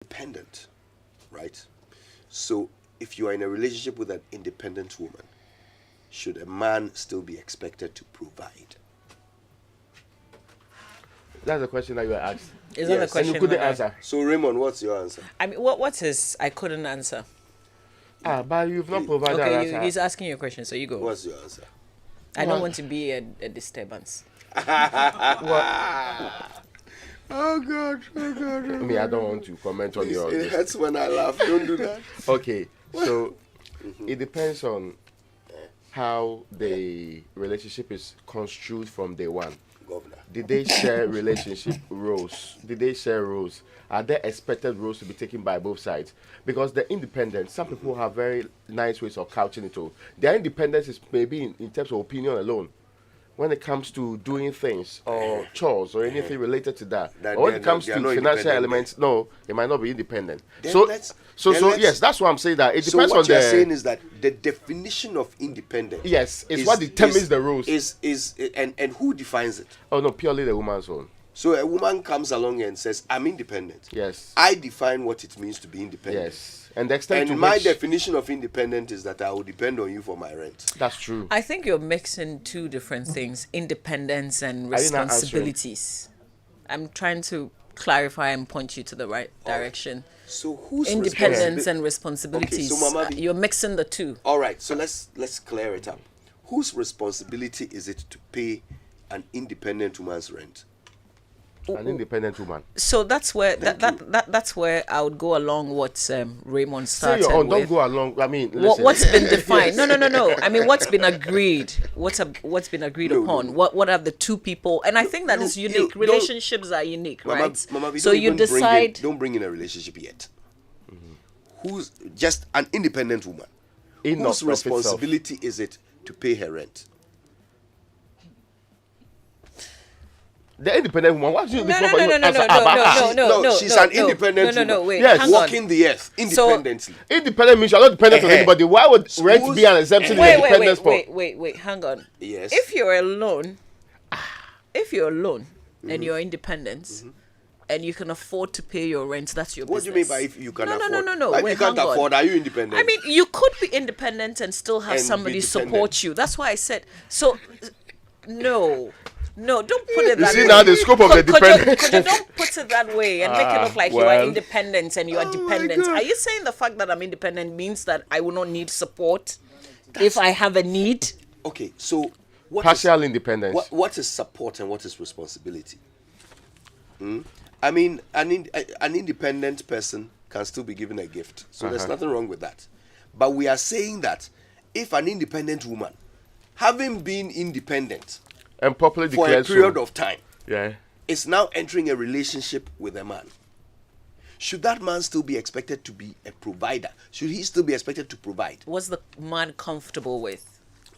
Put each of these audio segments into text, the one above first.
Independent, right? So if you are in a relationship with an independent woman, should a man still be expected to provide? That's the question that you were asked. Is that the Yes. And you question? couldn't Mama? answer. So Raymond, what's your answer? I mean, what's his? I couldn't answer. But you've not provided an Okay, answer. he's asking you a question, so you go. What's your answer? I don't What? want to be a disturbance. Oh God, oh God. I mean, I don't want to comment on your. It hurts when I laugh. Don't do that. Okay, so it depends on how the relationship is construed from day one. Governor. Did they share relationship roles? Did they share roles? Are there expected roles to be taken by both sides? Because they're independent. Some people have very nice ways of couching it all. Their independence is maybe in terms of opinion alone. When it comes to doing things or chores or anything related to that, or when it comes to financial elements, no, they might not be independent. Then So, let's- so, then so let's- yes, that's why I'm saying that it So depends what on you're the. saying is that the definition of independent, Yes, it's what determines the rules. And who defines it? Oh no, purely the woman's own. So a woman comes along and says, "I'm independent." Yes. I define what it means to be independent. Yes. And the extent to And my which definition of independent is that I will depend on you for my rent. that's true. I think you're mixing two different things: independence and Are you not answering? responsibilities. I'm trying to clarify and point you to the right direction. So who's Independence responsibi- and responsibilities. Okay, so Mamavi- You're mixing the two. All right, so let's clear it up. Whose responsibility is it to pay an independent woman's rent? An independent woman. So that's where Thank that's where I would go along what Raymond Say started your own. Don't with. go along. I mean, listen. What's been defined? No. I mean, what's been agreed? What's been agreed No, upon? no. What are the two people? And I think that is you unique. don't- Relationships are unique, right? Mama, So you decide. don't bring in a relationship yet. Who's just an independent woman? In Whose of itself. responsibility is it to pay her rent? The independent woman. Why do you No, before no, you no, no, answer? no, Ah, but ah, no, she's no, an independent no, woman. wait, Yes. hang on. Walking the earth independently. Independent means you're not dependent on Eh-heh. anybody. Why would rent Who's- be an exemption in Wait, the wait, independence wait, for? wait, hang on. Yes. If you're alone, and you're independent, and you can afford to pay your rent, that's your What do business. you mean by if you can No, afford? no. If Wait, you can't hang on. afford, are you independent? I mean, you could be independent and still have And be somebody dependent. support you. That's why I said so. No, don't put it You that see way. now the scope of the dependence. Kojo, don't put it that way and make it look like you are well. independent and you are Oh my dependent. God. Are you saying the fact that I'm independent means that I will not need support if I have a need? Okay, so what is, Partial independence. what is support and what is responsibility? I mean, an independent person can still be given a gift, so there's nothing wrong with that. But we are saying that if an independent woman, having been independent And properly for a declared period so. of time, Yeah. is now entering a relationship with a man, should that man still be expected to be a provider? Should he still be expected to provide? What's the man comfortable with?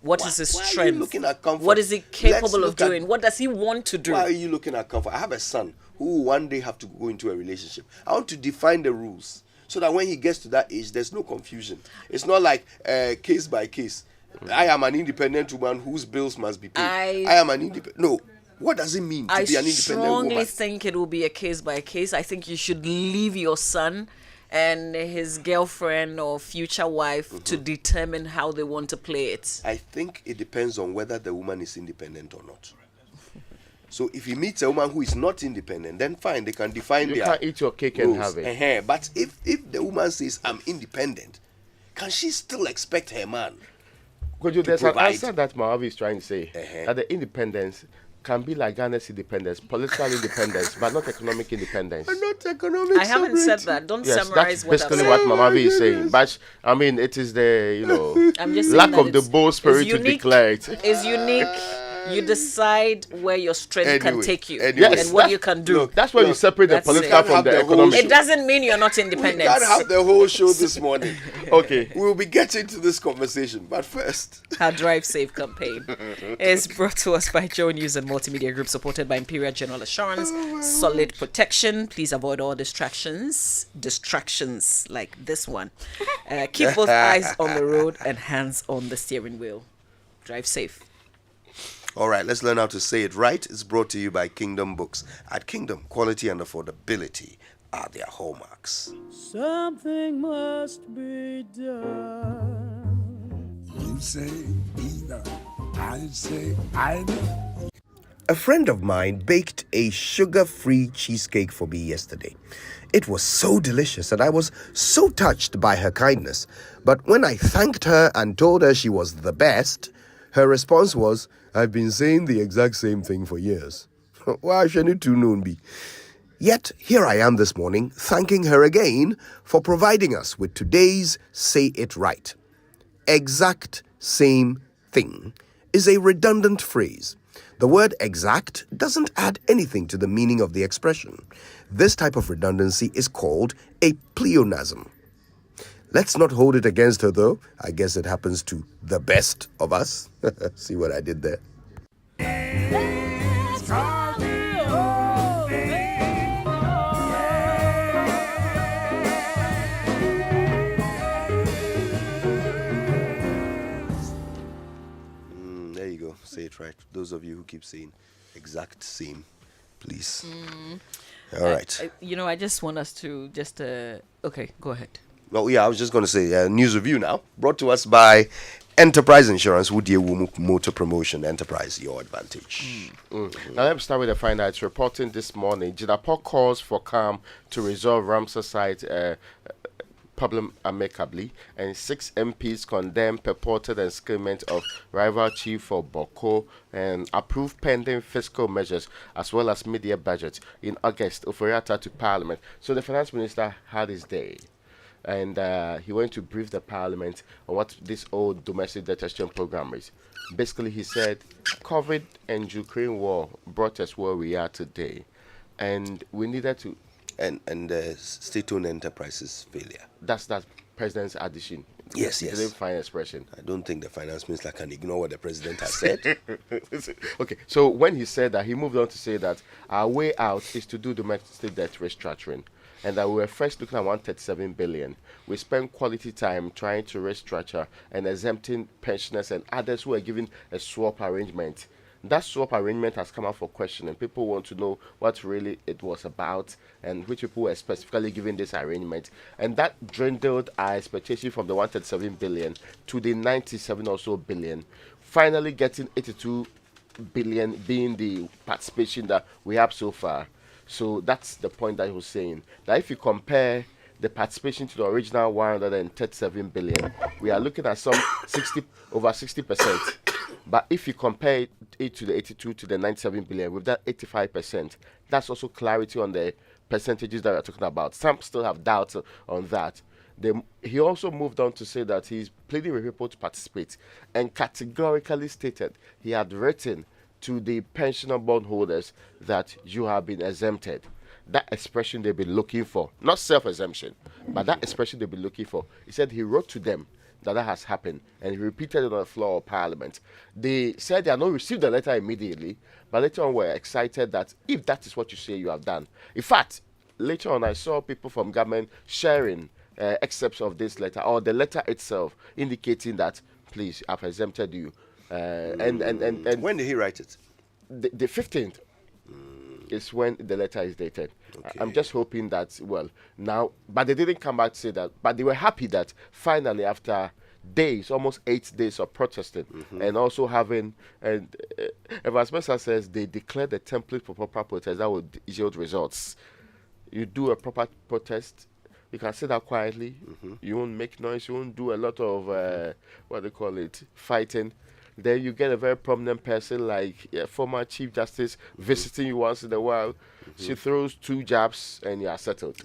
What is his Why are you strength? looking at comfort? What is he Let's capable of look at- doing? What does he want to do? Why are you looking at comfort? I have a son who will one day have to go into a relationship. I want to define the rules so that when he gets to that age, there's no confusion. It's not like case by case. I am an independent woman whose bills must be paid. I am an independent. No. What does it mean to I be an independent strongly woman? think it will be a case by case. I think you should leave your son and his girlfriend or future wife to determine how they want to play it. I think it depends on whether the woman is independent or not. So if he meets a woman who is not independent, then fine, they can define You their can't eat your cake and rules. have it. But if the woman says, I'm independent, can she still expect her man? Kojo, there's an provide. answer that Mamavi is trying to say. That the independence can be like Ghana's independence, political independence, but not economic independence. Not economic I haven't said sovereignty. that. Don't Yes, summarize that's what I've basically said. what Mamavi is saying. But I mean, it is the I'm just saying lack that of the it's- bold it's spirit to unique. declare it. Is unique. You decide where your strength can Anyway, take you anyway. and what you can do. Look, That's why you separate the That's political it. from Have the the whole economic. It doesn't mean you're not We independent. can't have the whole show this morning. Okay. We'll be getting to this conversation, but first, Our Drive Safe campaign is brought to us by Joe News and Multimedia Group, supported by Imperial General Assurance. Solid protection. Please avoid all distractions like this one. Keep both eyes on the road and hands on the steering wheel. Drive safe. all right, let's learn how to say it right. It's brought to you by Kingdom Books. At Kingdom, quality and affordability are their hallmarks. Something must be done. You say either, I say either. A friend of mine baked a sugar-free cheesecake for me yesterday. It was so delicious and I was so touched by her kindness. But when I thanked her and told her she was the best, her response was, "I've been saying the exact same thing for years." Why should it too noon be? Yet here I am this morning thanking her again for providing us with today's Say It Right. Exact same thing is a redundant phrase. The word exact doesn't add anything to the meaning of the expression. This type of redundancy is called a pleonasm. Let's not hold it against her though. I guess it happens to the best of us. See what I did there? There you go. Say it right. Those of you who keep saying exact same, please. All right. I just want us to just okay, go ahead. Oh yeah, I was just going to say news review now, brought to us by Enterprise Insurance, Wudia Motor Promotion Enterprise, your advantage. Now let me start with the final. It's reporting this morning. Jidapur calls for calm to resolve Ramsar site problem amicably, and 6 MPs condemn purported encirclement of rival chief for Boko and approve pending fiscal measures as well as media budget in August. Oforiatta to Parliament. So the finance minister had his day, and he went to brief the Parliament on what this old domestic debt exchange program is. Basically, he said COVID and Ukraine war brought us where we are today, and we needed to. And state-owned enterprises failure. That's president's addition. Yes. It's a fine expression. I don't think the finance minister can ignore what the president has said. Okay, so when he said that, he moved on to say that our way out is to do domestic debt restructuring, and that we were first looking at 137 billion. We spent quality time trying to restructure and exempting pensioners and others who are given a swap arrangement. That swap arrangement has come out for question, and people want to know what really it was about and which people were specifically given this arrangement. And that dwindled our expectation from the 137 billion to the 97 or so billion, finally getting 82 billion being the participation that we have so far. So that's the point that he was saying. That if you compare the participation to the original 137 billion, we are looking at some over 60%. But if you compare it to the 82 to the 97 billion, with that 85%, that's also clarity on the percentages that we're talking about. Some still have doubts on that. He also moved on to say that he's pleading with people to participate, and categorically stated he had written to the pensioner bondholders that you have been exempted. That expression they've been looking for, not self-exemption, but that expression they've been looking for. He said he wrote to them that has happened, and he repeated it on the floor of Parliament. They said they had not received the letter immediately, but later on were excited that if that is what you say you have done. In fact, later on I saw people from government sharing excerpts of this letter, or the letter itself, indicating that, please, I've exempted you. And when did he write it? The 15th is when the letter is dated. Okay. I'm just hoping that, well, now, but they didn't come back to say that, but they were happy that finally, after days, almost 8 days of protesting, and also having, and Evans Mensah says they declared the template for proper protest that would yield results. You do a proper protest, you can sit down quietly, you won't make noise, you won't do a lot of, what they call it, fighting. Then you get a very prominent person like former Chief Justice visiting you once in a while. She throws 2 jabs and you are settled.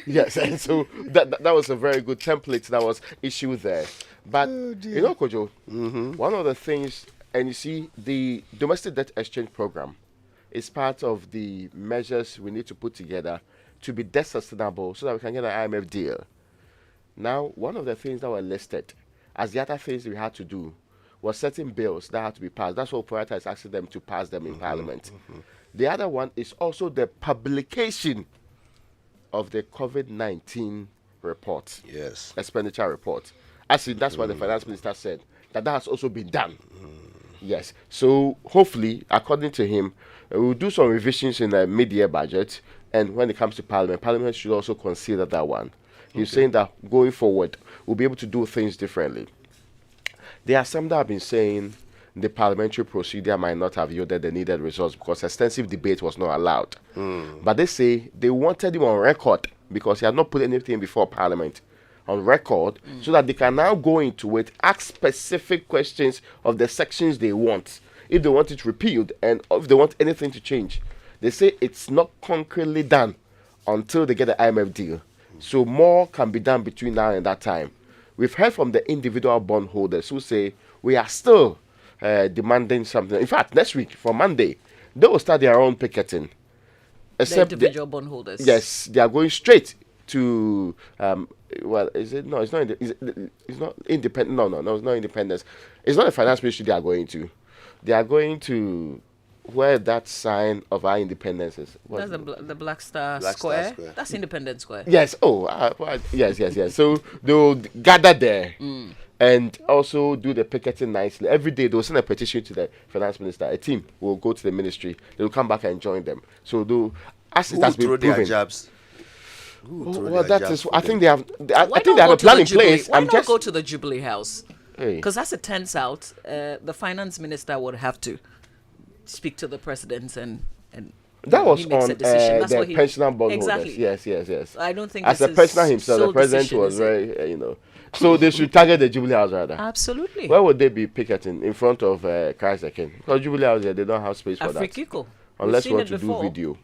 Yes, and so that was a very good template that was issued there. But, you know, Kojo, one of the things, and you see, the domestic debt exchange program is part of the measures we need to put together to be debt sustainable so that we can get an IMF deal. Now, one of the things that were listed as the other things we had to do was certain bills that had to be passed. That's what Operator is asking them to pass them in Parliament. The other one is also the publication of the COVID-19 report. Yes. Expenditure report. Actually, that's what the finance minister said, that has also been done. Yes. So hopefully, according to him, we'll do some revisions in the mid-year budget And when it comes to Parliament should also consider that one. He's saying that going forward, we'll be able to do things differently. There are some that have been saying the parliamentary procedure might not have yielded the needed results because extensive debate was not allowed. But they say they wanted him on record because he had not put anything before Parliament on record so that they can now go into it, ask specific questions of the sections they want, if they want it repealed and if they want anything to change. They say it's not concretely done until they get the IMF deal. So more can be done between now and that time. We've heard from the individual bondholders who say we are still demanding something. In fact, next week, for Monday, they will start their own picketing. The individual bondholders. Yes, they are going straight to well, is it? No, it's not. It's not independent. No, it's not independence. It's not the finance ministry they are going to. They are going to where that sign of our independence is. That's the Black Star Square. That's Independence Square. Yes. Oh, yes. So they will gather there and also do the picketing nicely. Every day they will send a petition to the finance minister. A team will go to the ministry. They will come back and join them. So as it has been proven. Jabs? Well, that is. I think they have. I think they have a plan in place. Why not go to the Jubilee House? Because as it turns out, the finance minister would have to speak to the president and that was he makes on a decision. That's what pensioner bondholders. Exactly. Yes. I don't think as this a pensioner himself, so the president decision, was very, So they should target the Jubilee House rather. Absolutely. Where would they be picketing? In front of Christ the King? Because Jubilee House, they don't have space for Afrikiko. that. Unless you want to do video.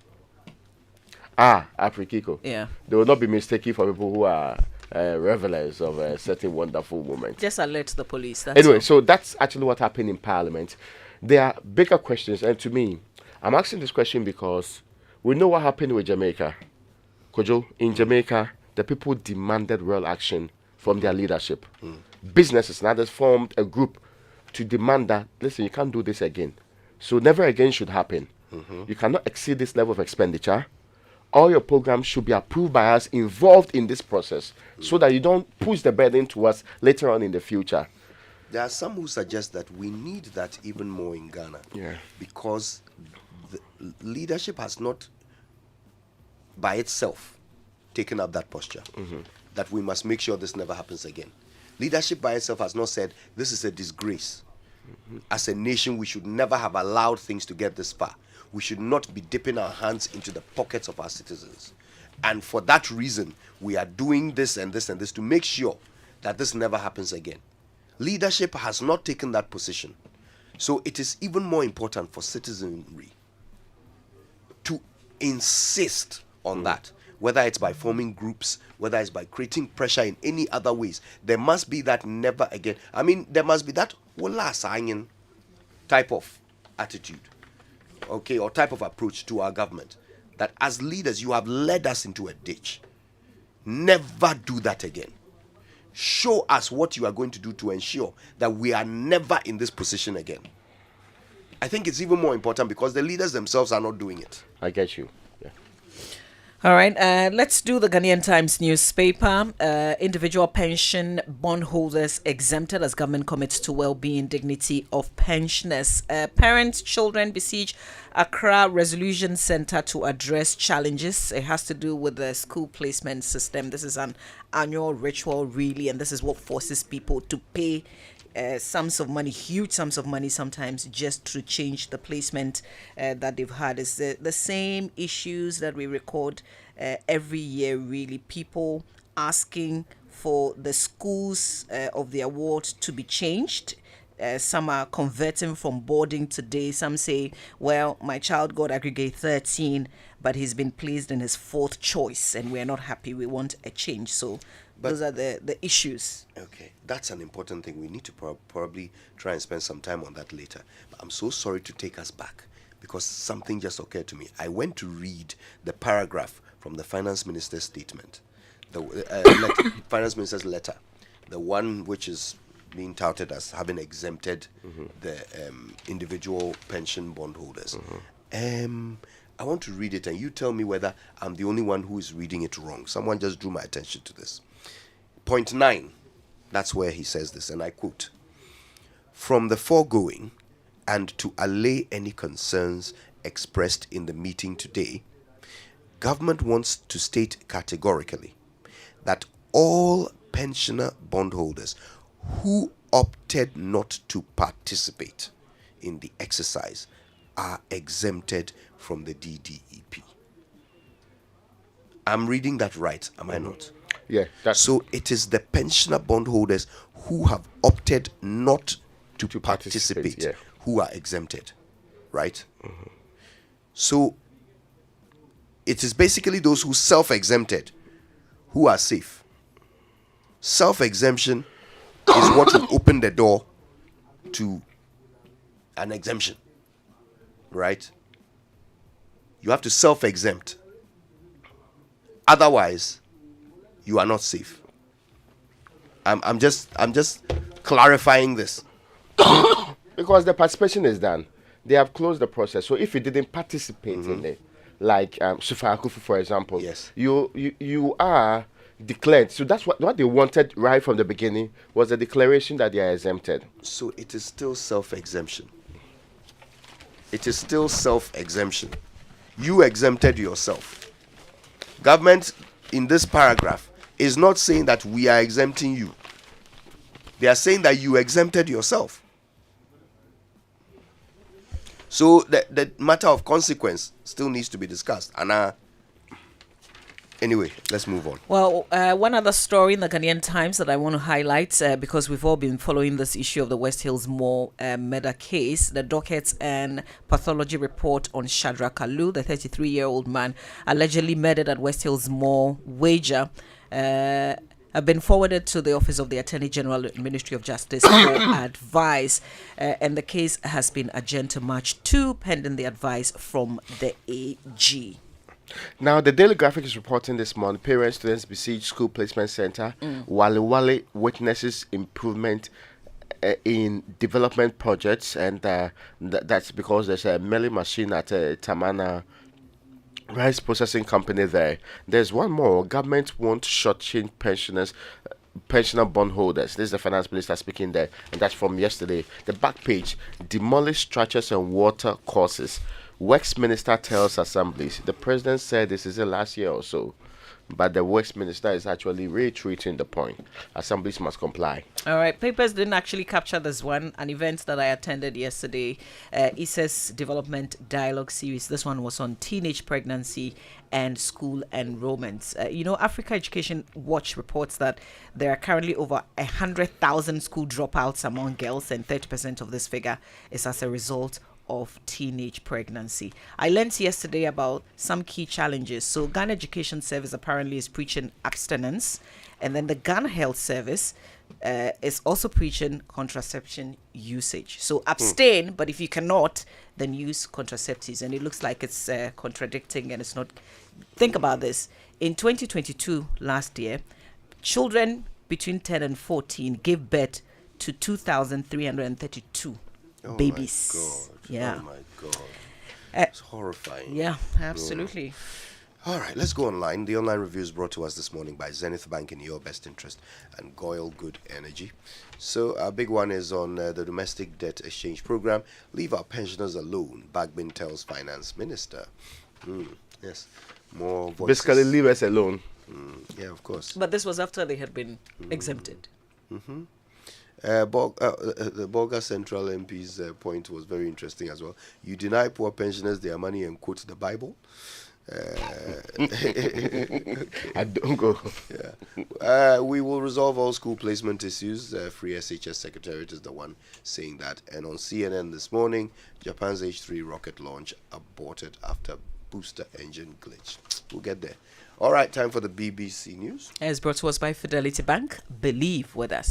Afrikiko. Yeah. They will not be mistaken for people who are revelers of a certain wonderful moment. Just alert the police. Anyway, so that's actually what happened in Parliament. There are bigger questions, and to me, I'm asking this question because we know what happened with Jamaica. Kojo, in Jamaica, the people demanded real action from their leadership. Businesses and others formed a group to demand that, listen, you can't do this again. So never again should happen. You cannot exceed this level of expenditure. All your programs should be approved by us involved in this process so that you don't push the burden to us later on in the future. There are some who suggest that we need that even more in Ghana. Because the leadership has not, by itself, taken up that posture. That we must make sure this never happens again. Leadership by itself has not said this is a disgrace. As a nation, we should never have allowed things to get this far. We should not be dipping our hands into the pockets of our citizens. And for that reason, we are doing this and this and this to make sure that this never happens again. Leadership has not taken that position. So it is even more important for citizenry to insist on that. Whether it's by forming groups, whether it's by creating pressure in any other ways. There must be that never again. I mean, there must be that wala signing type of attitude. Okay, or type of approach to our government, that as leaders you have led us into a ditch. Never do that again. Show us what you are going to do to ensure that we are never in this position again. I think it's even more important because the leaders themselves are not doing it. I get you. All right, let's do the Ghanaian Times newspaper. Individual pension bondholders exempted as government commits to well-being dignity of pensioners. Parents, children besiege Acquah Resolution Center to address challenges. It has to do with the school placement system. This is an annual ritual, really, and this is what forces people to pay sums of money, huge sums of money sometimes, just to change the placement that they've had. It's the same issues that we record every year, really. People asking for the schools of their ward to be changed. Some are converting from boarding today. Some say, well, my child got aggregate 13, but he's been placed in his fourth choice, and we're not happy. We want a change. So those are the issues. Okay, that's an important thing. We need to probably try and spend some time on that later. But I'm so sorry to take us back because something just occurred to me. I went to read the paragraph from the finance minister's statement, the finance minister's letter, the one which is being touted as having exempted the individual pension bondholders. I want to read it and you tell me whether I'm the only one who is reading it wrong. Someone just drew my attention to this. Point 9, that's where he says this, and I quote, "From the foregoing, and to allay any concerns expressed in the meeting today, government wants to state categorically that all pensioner bondholders who opted not to participate in the exercise are exempted from the DDEP. I'm reading that right, am I not? Yeah, that's So it is the pensioner bondholders who have opted not to participate, yeah. who are exempted, right? So it is basically those who self-exempted who are safe. Self-exemption is what will open the door to an exemption, right? You have to self-exempt. Otherwise, you are not safe. I'm just clarifying this. because the participation is done. They have closed the process. So if you didn't participate in it, like Sufa Akufu, for example, Yes. you are declared. So that's what they wanted right from the beginning, was a declaration that they are exempted. So it is still self-exemption. It is still self-exemption. You exempted yourself. Government in this paragraph is not saying that we are exempting you. They are saying that you exempted yourself. So the matter of consequence still needs to be discussed. And anyway, let's move on. Well, one other story in the Ghanaian Times that I want to highlight, because we've all been following this issue of the West Hills Mall murder case. The docket and pathology report on Shadrach Kalu, the 33-year-old man allegedly murdered at West Hills Mall, Wager, have been forwarded to the Office of the Attorney General, Ministry of Justice for advice. And the case has been adjourned to March 2, pending the advice from the AG. Now, the Daily Graphic is reporting this month, parents, students besiege school placement center. Wale Wale witnesses improvement in development projects, and that's because there's a milling machine at Tamana rice processing company there. There's one more. Government won't shortchange pensioner bondholders. This is the finance minister speaking there, and that's from yesterday. The back page: demolish structures and water courses. Works minister tells assemblies. The president said this is the last year or so, but the works minister is actually reiterating the point. Assemblies must comply. All right, papers didn't actually capture this one. An event that I attended yesterday, ISES Development Dialogue Series. This one was on teenage pregnancy and school enrollments. Africa Education Watch reports that there are currently over 100,000 school dropouts among girls, and 30% of this figure is as a result of teenage pregnancy. I learned yesterday about some key challenges. So Ghana Education Service apparently is preaching abstinence, and then the Ghana Health Service is also preaching contraception usage. So abstain, but if you cannot, then use contraceptives. And it looks like it's contradicting, and it's not. Think about this. In 2022, last year, children between 10 and 14 gave birth to 2,332 babies. My God. Yeah. Oh my God. It's horrifying. Yeah, absolutely. All right, let's go online. The online review is brought to us this morning by Zenith Bank in your best interest and Goyle Good Energy. So our big one is on the domestic debt exchange program. Leave our pensioners alone, Bagbin tells finance minister. Yes, more voices. Basically, leave us alone. Yeah, of course. But this was after they had been exempted. The Bolga Central MP's point was very interesting as well. You deny poor pensioners their money and quote the Bible. I don't go. Yeah. We will resolve all school placement issues. Free SHS Secretariat is the one saying that. And on CNN this morning, Japan's H3 rocket launch aborted after booster engine glitch. We'll get there. All right, time for the BBC News. As brought to us by Fidelity Bank. Believe with us.